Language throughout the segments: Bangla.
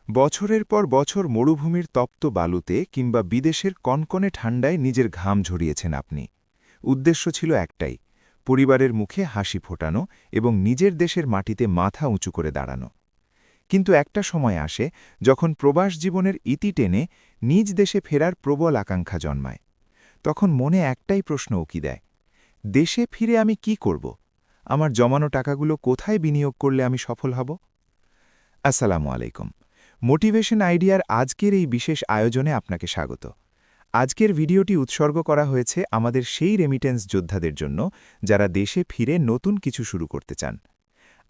বছরের পর বছর মরুভূমির তপ্ত বালুতে কিংবা বিদেশের কনকনে ঠান্ডায় নিজের ঘাম ঝরিয়েছেন আপনি। উদ্দেশ্য ছিল একটাই, পরিবারের মুখে হাসি ফোটানো এবং নিজের দেশের মাটিতে মাথা উঁচু করে দাঁড়ানো। কিন্তু একটা সময় আসে যখন প্রবাস জীবনের ইতি টেনে নিজ দেশে ফেরার প্রবল আকাঙ্ক্ষা জন্মায়। তখন মনে একটাই প্রশ্ন উকি দেয়, দেশে ফিরে আমি কি করব? আমার জমানো টাকাগুলো কোথায় বিনিয়োগ করলে আমি সফল হব? আসসালামু আলাইকুম। মোটিভেশন আইডিয়ার আজকের এই বিশেষ আয়োজনে আপনাকে স্বাগত। আজকের ভিডিওটি উৎসর্গ করা হয়েছে আমাদের সেই রেমিটেন্স যোদ্ধাদের জন্য যারা দেশে ফিরে নতুন কিছু শুরু করতে চান।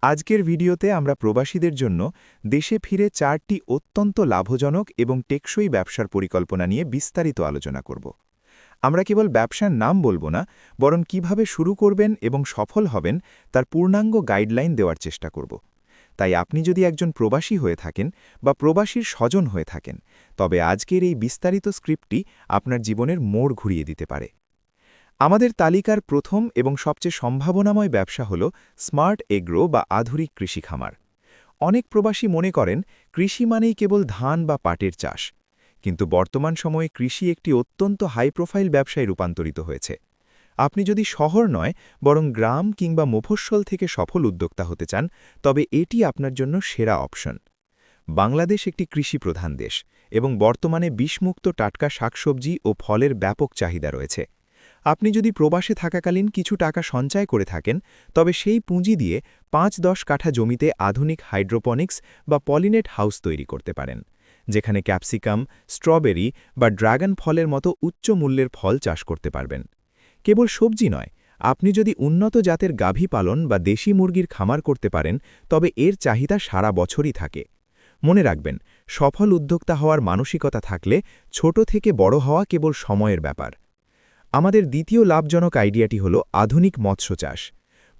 আজকের ভিডিওতে আমরা প্রবাসীদের জন্য দেশে ফিরে 4টি অত্যন্ত লাভজনক এবং টেকসই ব্যবসার পরিকল্পনা নিয়ে বিস্তারিত আলোচনা করব। আমরা কেবল ব্যবসার নাম বলবো না, বরং কিভাবে শুরু করবেন এবং সফল হবেন তার পূর্ণাঙ্গ গাইডলাইন দেওয়ার চেষ্টা করব। তাই আপনি যদি একজন প্রবাসী হয়ে থাকেন বা প্রবাসীর স্বজন হয়ে থাকেন, তবে আজকের এই বিস্তারিত স্ক্রিপ্টটি আপনার জীবনের মোড় ঘুরিয়ে দিতে পারে। আমাদের তালিকার প্রথম এবং সবচেয়ে সম্ভাবনাময় ব্যবসা হল স্মার্ট এগ্রো বা আধুনিক কৃষি খামার। অনেক প্রবাসী মনে করেন কৃষি মানেই কেবল ধান বা পাটের চাষ, কিন্তু বর্তমান সময়ে কৃষি একটি অত্যন্ত হাই প্রোফাইল ব্যবসায় রূপান্তরিত হয়েছে। আপনি যদি শহর নয় বরং গ্রাম কিংবা মফস্বল থেকে সফল উদ্যোক্তা হতে চান, তবে এটি আপনার জন্য সেরা অপশন। বাংলাদেশ একটি কৃষিপ্রধান দেশ এবং বর্তমানে বিষমুক্ত টাটকা শাকসবজি ও ফলের ব্যাপক চাহিদা রয়েছে। আপনি যদি প্রবাসে থাকাকালীন কিছু টাকা সঞ্চয় করে থাকেন, তবে সেই পুঁজি দিয়ে ৫-১০ কাঠা জমিতে আধুনিক হাইড্রোপনিক্স বা পলিনেট হাউস তৈরি করতে পারেন, যেখানে ক্যাপসিকাম, স্ট্রবেরি বা ড্রাগন ফলের মতো উচ্চ মূল্যের ফল চাষ করতে পারবেন। কেবল সবজি নয়, আপনি যদি উন্নত জাতের গাভী পালন বা দেশি মুরগির খামার করতে পারেন, তবে এর চাহিদা সারা বছরই থাকে। মনে রাখবেন, সফল উদ্যোক্তা হওয়ার মানসিকতা থাকলে ছোট থেকে বড় হওয়া কেবল সময়ের ব্যাপার। আমাদের দ্বিতীয় লাভজনক আইডিয়াটি হল আধুনিক মৎস্য চাষ।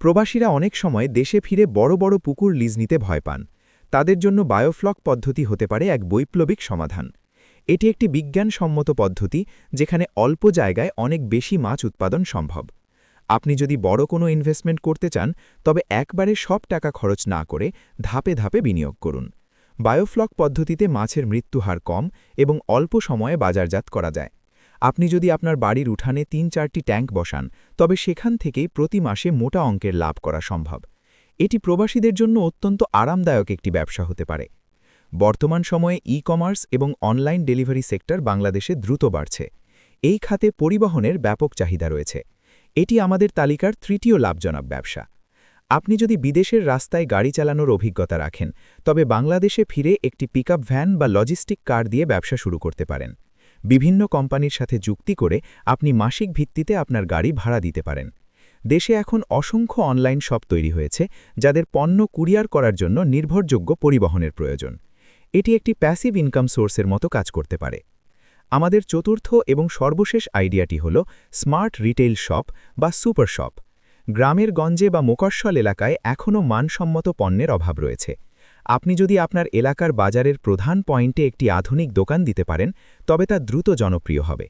প্রবাসীরা অনেক সময় দেশে ফিরে বড় বড় পুকুর লিজ নিতে ভয় পান। তাদের জন্য বায়োফ্লক পদ্ধতি হতে পারে এক বৈপ্লবিক সমাধান। এটি একটি বিজ্ঞানসম্মত পদ্ধতি যেখানে অল্প জায়গায় অনেক বেশি মাছ উৎপাদন সম্ভব। আপনি যদি বড় কোনো ইনভেস্টমেন্ট করতে চান, তবে একবারে সব টাকা খরচ না করে ধাপে ধাপে বিনিয়োগ করুন। বায়োফ্লক পদ্ধতিতে মাছের মৃত্যুহার কম এবং অল্প সময়ে বাজারজাত করা যায়। আপনি যদি আপনার বাড়ির উঠানে ৩-৪টি ট্যাঙ্ক বসান, তবে সেখান থেকেই প্রতি মাসে মোটা অঙ্কের লাভ করা সম্ভব। এটি প্রবাসীদের জন্য অত্যন্ত আরামদায়ক একটি ব্যবসা হতে পারে। বর্তমান সময়ে ই-কমার্স এবং অনলাইন ডেলিভারি সেক্টর বাংলাদেশে দ্রুত বাড়ছে। এই খাতে পরিবহনের ব্যাপক চাহিদা রয়েছে। এটি আমাদের তালিকার তৃতীয় লাভজনক ব্যবসা। আপনি যদি বিদেশের রাস্তায় গাড়ি চালানোর অভিজ্ঞতা রাখেন, তবে বাংলাদেশে ফিরে একটি পিকআপ ভ্যান বা লজিস্টিক কার দিয়ে ব্যবসা শুরু করতে পারেন। বিভিন্ন কোম্পানির সাথে চুক্তি করে আপনি মাসিক ভিত্তিতে আপনার গাড়ি ভাড়া দিতে পারেন। দেশে এখন অসংখ্য অনলাইন শপ তৈরি হয়েছে, যাদের পণ্য কুরিয়ার করার জন্য নির্ভরযোগ্য পরিবহনের প্রয়োজন। এটি একটি প্যাসিভ ইনকাম সোর্সের মতো কাজ করতে পারে। আমাদের চতুর্থ এবং সর্বশেষ আইডিয়াটি হল স্মার্ট রিটেইল শপ বা সুপার শপ। গ্রামের গঞ্জে বা মোকস্বল এলাকায় এখনও মানসম্মত পণ্যের অভাব রয়েছে। আপনি যদি আপনার এলাকার বাজারের প্রধান পয়েন্টে একটি আধুনিক দোকান দিতে পারেন, তবে তা দ্রুত জনপ্রিয় হবে।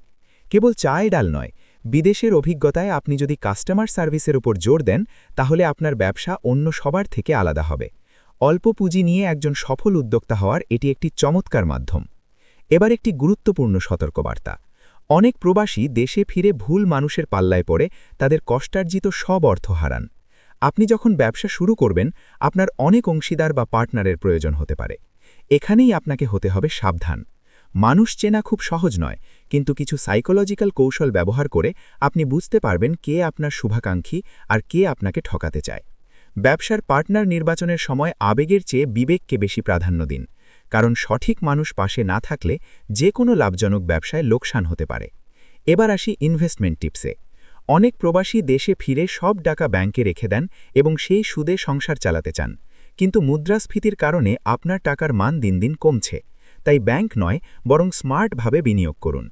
কেবল চায় ডাল নয়, বিদেশের অভিজ্ঞতায় আপনি যদি কাস্টমার সার্ভিসের উপর জোর দেন, তাহলে আপনার ব্যবসা অন্য সবার থেকে আলাদা হবে। অল্প পুঁজি নিয়ে একজন সফল উদ্যোক্তা হওয়ার এটি একটি চমৎকার মাধ্যম। এবার একটি গুরুত্বপূর্ণ সতর্কবার্তা। অনেক প্রবাসী দেশে ফিরে ভুল মানুষের পাল্লায় পড়ে তাদের কষ্টার্জিত সব অর্থ হারান। আপনি যখন ব্যবসা শুরু করবেন, আপনার অনেক অংশীদার বা পার্টনারের প্রয়োজন হতে পারে। এখানেই আপনাকে হতে হবে সাবধান। মানুষ চেনা খুব সহজ নয়, কিন্তু কিছু সাইকোলজিক্যাল কৌশল ব্যবহার করে আপনি বুঝতে পারবেন কে আপনার শুভাকাঙ্ক্ষী আর কে আপনাকে ঠকাতে চায়। ব্যবসার পার্টনার নির্বাচনের সময় আবেগের চেয়ে বিবেককে বেশি প্রাধান্য দিন, কারণ সঠিক মানুষ পাশে না থাকলে যে কোনো লাভজনক ব্যবসায় লোকসান হতে পারে। এবার আসি ইনভেস্টমেন্ট টিপসে। অনেক প্রবাসী দেশে ফিরে সব টাকা ব্যাংকে রেখে দেন এবং সেই সুদে সংসার চালাতে চান, কিন্তু মুদ্রাস্ফীতির কারণে আপনার টাকার মান দিন দিন কমছে। তাই ব্যাংক নয়, বরং স্মার্টভাবে বিনিয়োগ করুন।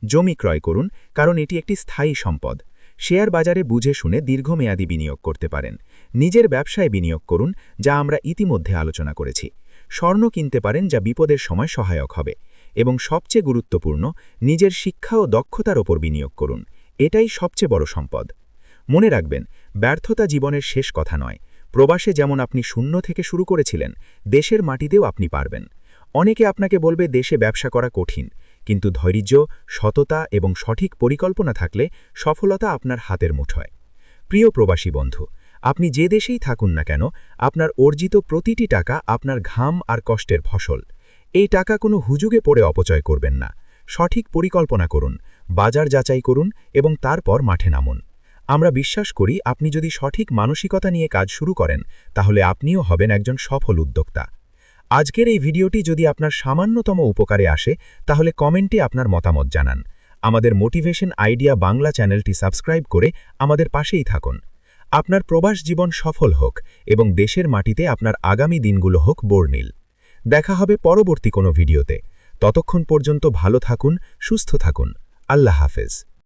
জমি ক্রয় করুন, কারণ এটি একটি স্থায়ী সম্পদ। শেয়ার বাজারে বুঝে শুনে দীর্ঘমেয়াদী বিনিয়োগ করতে পারেন। নিজের ব্যবসায় বিনিয়োগ করুন, যা আমরা ইতিমধ্যে আলোচনা করেছি। স্বর্ণ কিনতে পারেন, যা বিপদের সময় সহায়ক হবে। এবং সবচেয়ে গুরুত্বপূর্ণ, নিজের শিক্ষা ও দক্ষতার ওপর বিনিয়োগ করুন। এটাই সবচেয়ে বড় সম্পদ। মনে রাখবেন, ব্যর্থতা জীবনের শেষ কথা নয়। প্রবাসে যেমন আপনি শূন্য থেকে শুরু করেছিলেন, দেশের মাটিতেও আপনি পারবেন। অনেকে আপনাকে বলবে দেশে ব্যবসা করা কঠিন, কিন্তু ধৈর্য, সততা এবং সঠিক পরিকল্পনা থাকলে সফলতা আপনার হাতের মুঠোয়। প্রিয় প্রবাসী বন্ধু, আপনি যে দেশেই থাকুন না কেন, আপনার অর্জিত প্রতিটি টাকা আপনার ঘাম আর কষ্টের ফসল। এই টাকা কোনো হুজুগে পড়ে অপচয় করবেন না। সঠিক পরিকল্পনা করুন, বাজার যাচাই করুন এবং তারপর মাঠে নামুন। আমরা বিশ্বাস করি আপনি যদি সঠিক মানসিকতা নিয়ে কাজ শুরু করেন, তাহলে আপনিও হবেন একজন সফল উদ্যোক্তা। আজকের এই ভিডিওটি যদি আপনার সামান্যতম উপকারে আসে, তাহলে কমেন্টে আপনার মতামত জানান। আমাদের মোটিভেশন আইডিয়া বাংলা চ্যানেলটি সাবস্ক্রাইব করে আমাদের পাশেই থাকুন। আপনার প্রবাস জীবন সফল হোক এবং দেশের মাটিতে আপনার আগামী দিনগুলো হোক বর্ণিল। দেখা হবে পরবর্তী কোনো ভিডিওতে। ততক্ষণ পর্যন্ত ভালো থাকুন, সুস্থ থাকুন। আল্লাহ হাফেজ।